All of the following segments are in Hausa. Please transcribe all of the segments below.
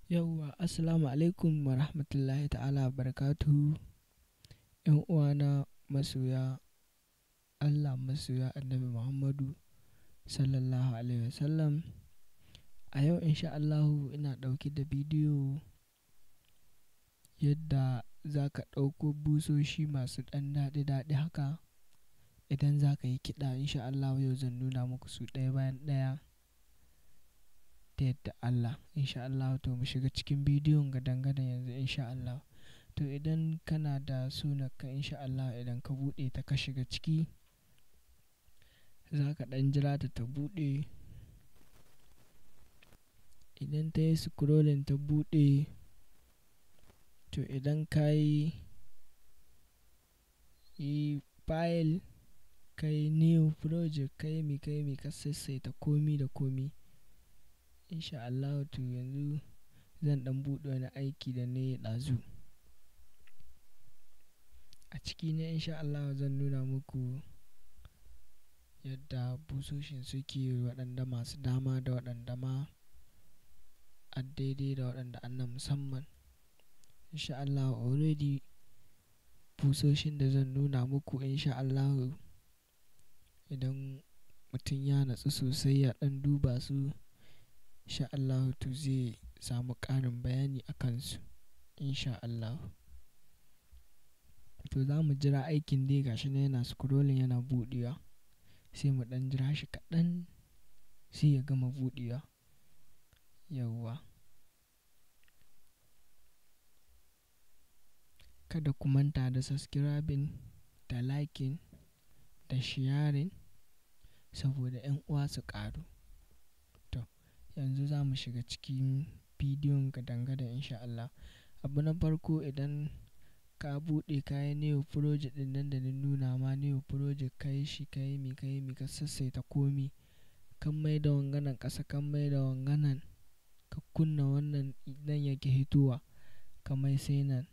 Yauwa, assalamu alaikum wa rahmatullahi ta'ala wa barakatuhu. ‘Yan uwana masoya Allah, masoya Annabi Muhammadu sallallahu alaihi wasallam. A yau insha Allahu ina ɗauke da bidiyo yadda za ka ɗauko busoshi masu ɗan daɗi haka. Idan za ka yi kiɗa insha Allahu yau zan nuna muku su ɗaya bayan ɗaya ta yadda Allah insha Allah. To mu shiga cikin bidiyon gadan-gadan yanzu insha Allah. To idan kana da sunanka insha Allah, idan ka buɗe ta ka shiga ciki, za ka ɗan jira ta buɗe. Idan ta yi scrolling ta buɗe, to idan ka yi file, ka yi new project, ka yi mi ka sassaita komi da komi insha Allah. To yanzu zan ɗan buɗe wani aiki da na yi ɗazu. A ciki ne insha Allah zan nuna muku yadda busoshin suke, waɗanda masu dama da waɗanda ma a daidai da waɗanda an na musamman insha Allah. Already busoshin da zan nuna muku insha Allah, idan mutum ya natsu sosai ya ɗan duba su insha Allah, to zai samu ƙarin bayani a kansu insha Allah. To za mu jira aikin dai gashi na yana scrolling yana buɗewa, sai mu ɗan jira shi kaɗan sai ya gama buɗewa. Yauwa, kada ku manta da subscribing da liking da sharing saboda 'yan uwa su ƙaru. To yanzu za mu shiga cikin bidiyon gadan-gadan insha Allah. Abu na farko, idan ka buɗe ka yi new project ɗin nan da na nuna ma, new project ka yi shi, ka yi mi ka sassaita komi, kan mai da wanganan ƙasa, kan mai da wanganan, ka kunna wannan nan yake hitowa, ka mai sai nan,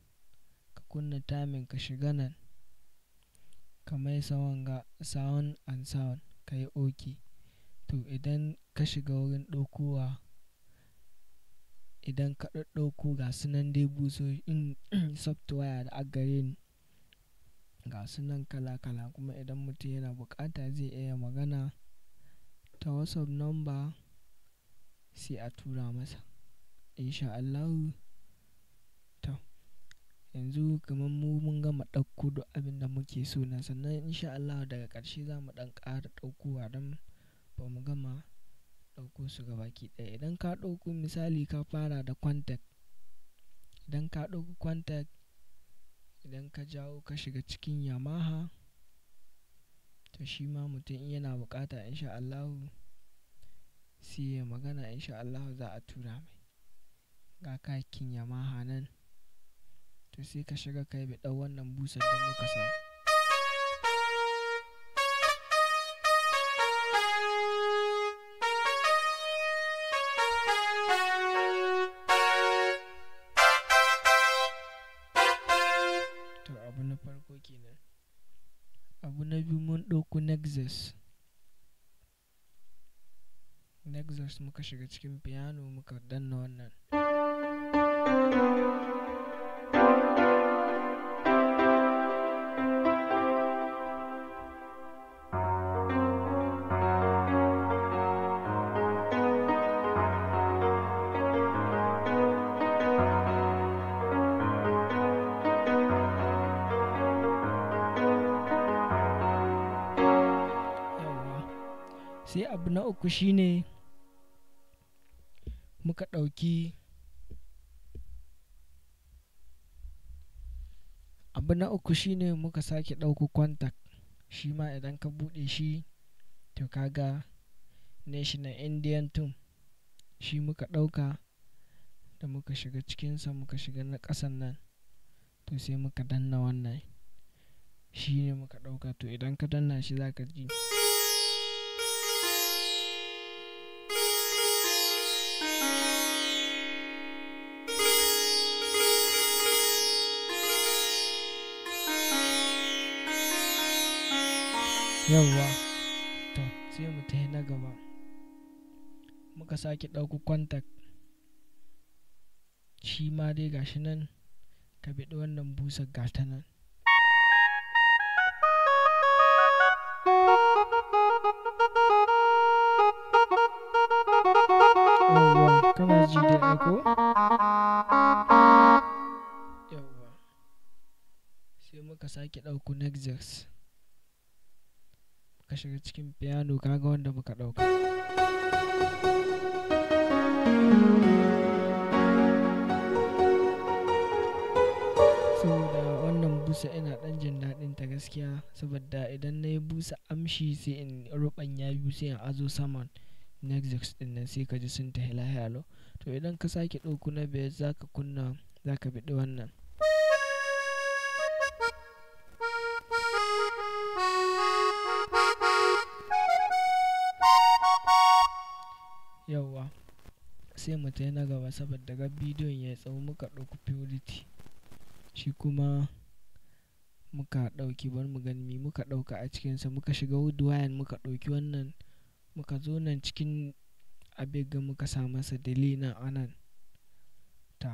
ka kunna timing ka shiga nan, ka mai ga sound and sound ka yi OK. To idan ka shiga wurin ɗaukowa, idan ka ɗauko ga sunan dai busoshin software da agare ni, ga sunan kala-kala. Kuma idan mutum yana buƙata zai iya magana ta WhatsApp number sai a tura masa insha Allah. To yanzu kamar mun gama ɗauko duk abin da muke so na, sannan insha Allah daga ƙarshe za mu ɗan ƙara ɗaukowa don ba mu gama ɗauko su gabaki ɗaya. Idan ka ɗauko misali ka fara da contact, idan ka ɗauko contact, idan ka jawo ka shiga cikin Yamaha, to shi ma mutum in yana buƙata insha Allah sai ya magana insha Allah za a tura mai. Ga kayakin Yamaha nan, to sai ka shiga kai bi ɗau wannan busar da muka sa. To abu na farko kenan. Abu na biyu, mun ɗauko Nexus muka shiga cikin piano muka danna wannan. Sai abu na uku shine muka ɗauki muka sake ɗauko contact. Shi ma idan ka buɗe shi, to kaga National Indian Tune shi muka ɗauka, da muka shiga cikinsa muka shiga na ƙasan nan, to sai muka danna wannan, shi ne muka ɗauka. To idan ka danna shi za ka ji yauwa. To sai mu tafi na gaba, muka sake ɗauko contact, shi ma dai gashi nan ka biɗi wannan busar gata nan. Yawwa kana ji dai aiko? Yawwa sai muka sake ɗauko Nexus muka shiga cikin piano, kaga wanda muka ɗauka. Saboda wannan busa ina ɗan jin daɗin ta gaskiya, saboda idan na yi busa amshi sai in ruɓanya biyu sai in azo saman Nexus ɗin nan sai ka ji sun tahi lahiya lau. To idan ka sake ɗauko na biyar za ka kunna, za ka biɗi wannan. Yawwa sai mu tayi na gaba saboda ga bidiyon ya tsawo, muka ɗauki Purity shi kuma muka ɗauki, bari mu gani me muka ɗauka a cikinsa. Muka shiga Woodwind muka ɗauki wannan, muka zo nan cikin abega muka sa masa delay nan anan ta.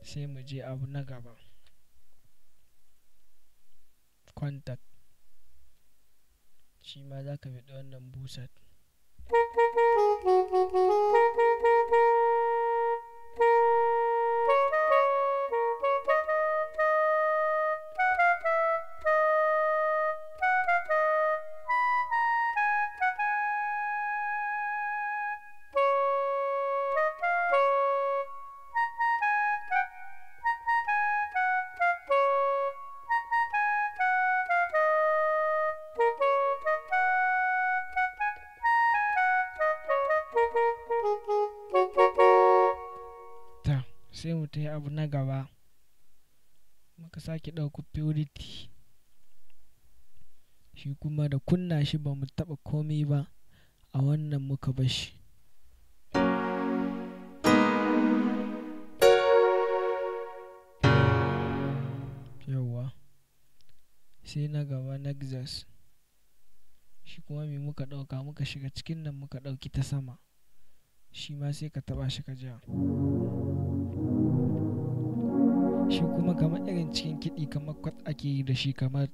Sai mu je abu na gaba, contact shi ma za ka biɗi wannan busar. Sai mu tayi abu na gaba, muka sake ɗauko Purity shi kuma da kunna shi ba mu taɓa komai ba, a wannan muka bar shi. Yawwa sai na gaba Nexus shi kuma me muka ɗauka, muka shiga cikin nan muka ɗauki ta sama, shi ma sai ka taɓa shi ka ja. Shi kuma kamar irin cikin kiɗi kamar kwat ake yi da shi, kamar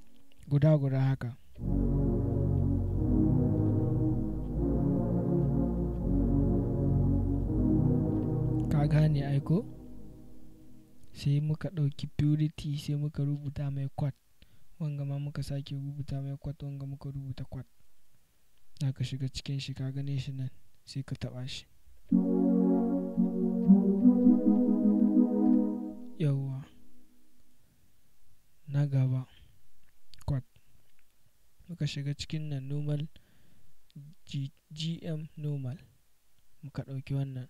guda haka. Ka gane aiko? Sai muka ɗauki Purity sai muka rubuta mai kwat, wanga ma muka sake rubuta mai kwat, wanga muka rubuta kwat. Za ka shiga cikin shi, ka gane shi nan sai ka taɓa shi. Yawwa na gaba kwat, muka shiga cikin nan normal GM normal muka ɗauki wannan.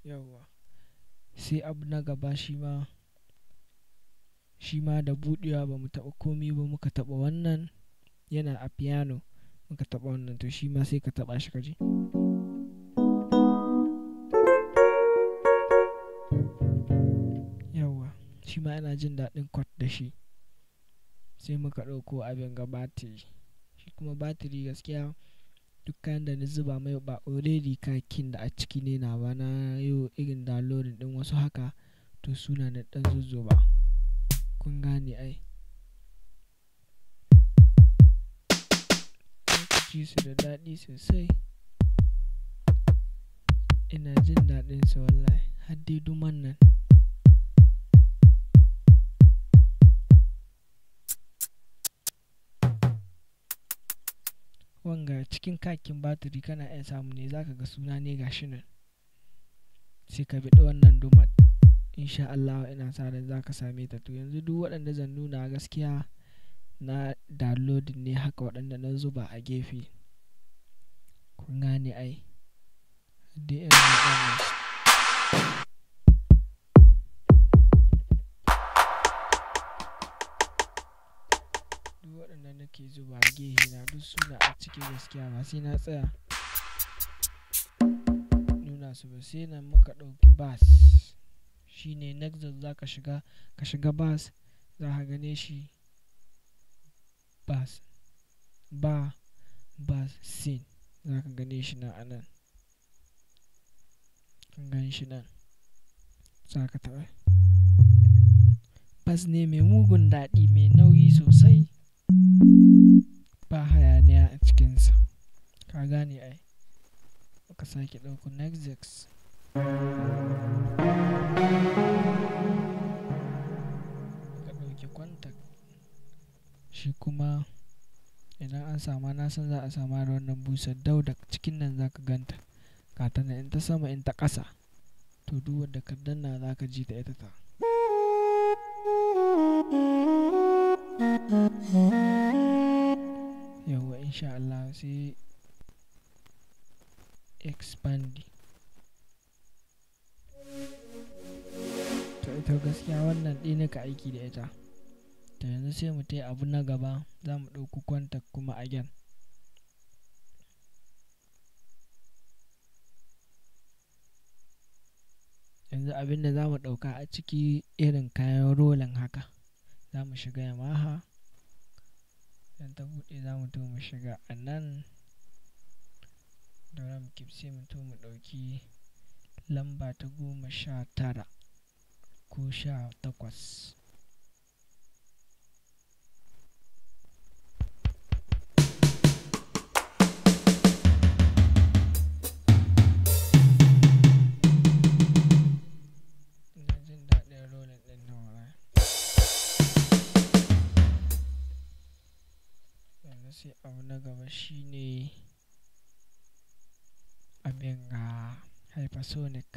Yawwa sai abu na gaba shi ma da buɗewa ba mu taɓa komi ba, muka taɓa wannan yana a piano, muka taɓa wannan, to shi ma sai ka taɓa shi ka ji. Yawwa shi ma yana jin daɗin kwat da shi. Sai muka ɗauko abin ga batiri, shi kuma batiri gaskiya duk kayan da na zuba mai ba already kakin da a ciki ne na ba, na yi irin downloading ɗin wasu haka, to suna na ɗan zuzzuba, kun gane ai. Ji su da daɗi sosai, ina jin daɗin su wallahi, har dai duman nan. Wanga cikin kakin batiri kana iya samu ne, zaka ga suna ne gashi nan, sai ka biɗi wannan dumat, insha Allah ina sa ran zaka same ta. To yanzu duk waɗanda zan nuna gaskiya na downloading ne haka, waɗanda na zuba a gefe, kun gane ai. Duk waɗanda nake zuba a gefe na duk suna a ciki gaskiya, ba sai na tsaya nuna su ba. Sai nan muka ɗauki bus, shine Nexus za ka shiga bus za ka gane shi bus scene za ka gane shi nan a nan, kan gan shi nan za ka taɓa. Bus ne mai mugun daɗi, mai nauyi sosai, ba hayaniya a cikinsa, ka gane ai. Muka sake ɗauko Nexus, muka ɗauki Contact, shi kuma idan an sama, na san za a sama da wannan busar dauda cikin nan za ka ganta, ka ta in ta sama in ta ƙasa, to duk wadda ka danna za ka ji ta ita ta. Yawwa insha Allah sai expandi. To ita gaskiya wannan ɗaya naka aiki da ita. To yanzu sai mu tai abu na gaba, za mu ɗauki Contact kuma again. Yanzu abinda za mu ɗauka a ciki irin kayan rolling haka, za mu shiga Yamaha, idan ta buɗe za mu to mu shiga a nan drum kit, sai mu to mu ɗauki lamba ta 19 ko 18. Ina jin daɗin rolling ɗin nan wallahi. Yanzu sai abu na gaba shine abin hypersonic.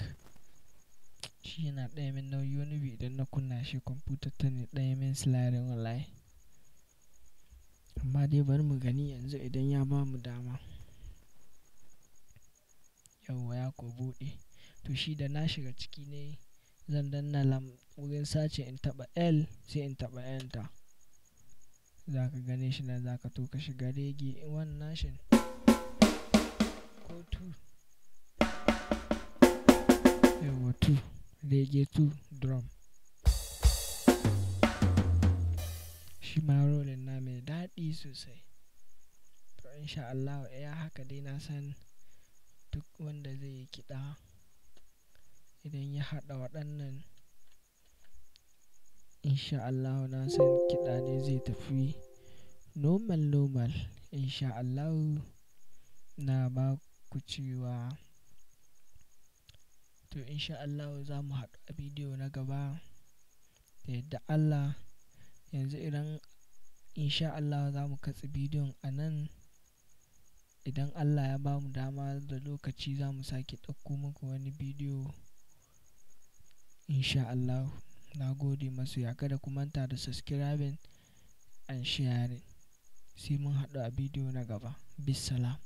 Shi yana ɗaya min nauyi wani bi idan na kunna shi kwamfutar ta ne ɗaya min sliding wallahi. Amma dai bari mu gani yanzu idan ya ba mu dama. Yawwa ya ko buɗe. To shi da na shiga ciki ne zan danna wurin sace in taɓa L sai in taɓa enter. Za ka gane shi nan, za ka to ka shiga reggae one nation ko 2. Yawwa 2, reggae 2 drum. Shi ma rolling na mai daɗi sosai. To insha Allah ya haka dai na san duk wanda zai yi kiɗa idan ya haɗa waɗannan, insha Allah na san kiɗa ne zai tafi normal. Insha Allah na ba ku cewa. To insha Allah za mu haɗu a bidiyo na gaba da yadda Allah. Yanzu idan insha Allah za mu katse bidiyon a nan, idan Allah ya ba mu dama da lokaci za mu sake ɗauko muku wani bidiyo insha Allah. Na gode masoya, kada ku manta da subscribing and sharing. Sai mun haɗu a bidiyo na gaba. Bissalam.